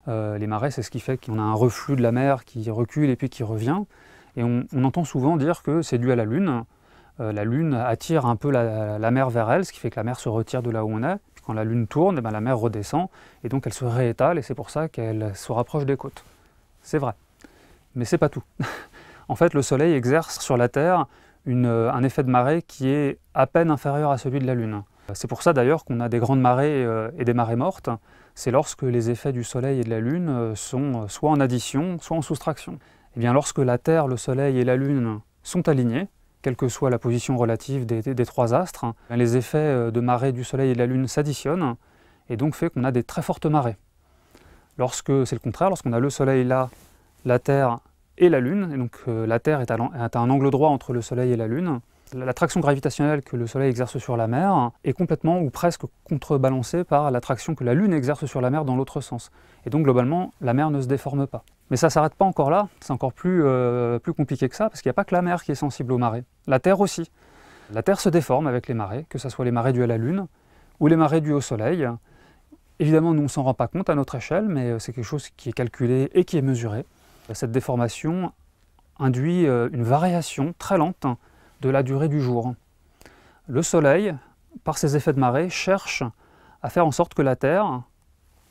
Les marées, c'est ce qui fait qu'on a un reflux de la mer qui recule et puis qui revient. Et on entend souvent dire que c'est dû à la Lune. La Lune attire un peu la mer vers elle, ce qui fait que la mer se retire de là où on est. Puis quand la Lune tourne, la mer redescend, et donc elle se réétale, et c'est pour ça qu'elle se rapproche des côtes. C'est vrai, mais c'est pas tout. En fait, le Soleil exerce sur la Terre un effet de marée qui est à peine inférieur à celui de la Lune. C'est pour ça d'ailleurs qu'on a des grandes marées et des marées mortes. C'est lorsque les effets du Soleil et de la Lune sont soit en addition, soit en soustraction. Et bien lorsque la Terre, le Soleil et la Lune sont alignés, quelle que soit la position relative des trois astres, les effets de marée du Soleil et de la Lune s'additionnent, et donc fait qu'on a des très fortes marées. Lorsque c'est le contraire, lorsqu'on a le Soleil là, la Terre et la Lune, et donc la Terre est à un angle droit entre le Soleil et la Lune, l'attraction gravitationnelle que le Soleil exerce sur la mer est complètement ou presque contrebalancée par l'attraction que la Lune exerce sur la mer dans l'autre sens. Et donc globalement, la mer ne se déforme pas. Mais ça ne s'arrête pas encore là, c'est encore plus compliqué que ça, parce qu'il n'y a pas que la mer qui est sensible aux marées. La Terre aussi. La Terre se déforme avec les marées, que ce soit les marées dues à la Lune ou les marées dues au Soleil. Évidemment, nous on ne s'en rend pas compte à notre échelle, mais c'est quelque chose qui est calculé et qui est mesuré. Cette déformation induit une variation très lente de la durée du jour. Le Soleil, par ses effets de marée, cherche à faire en sorte que la Terre,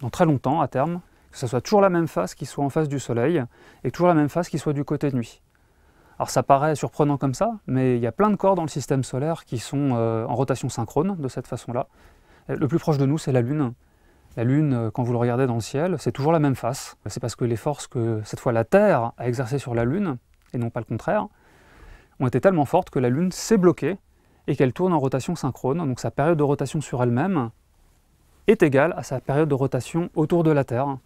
dans très longtemps, à terme, que ce soit toujours la même face qui soit en face du Soleil, et toujours la même face qui soit du côté de nuit. Alors ça paraît surprenant comme ça, mais il y a plein de corps dans le système solaire qui sont en rotation synchrone, de cette façon-là. Le plus proche de nous, c'est la Lune. La Lune, quand vous le regardez dans le ciel, c'est toujours la même face. C'est parce que les forces que, cette fois, la Terre a exercées sur la Lune, et non pas le contraire, ont été tellement fortes que la Lune s'est bloquée et qu'elle tourne en rotation synchrone. Donc sa période de rotation sur elle-même est égale à sa période de rotation autour de la Terre.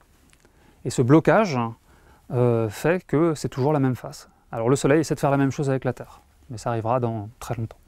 Et ce blocage fait que c'est toujours la même face. Alors le Soleil essaie de faire la même chose avec la Terre, mais ça arrivera dans très longtemps.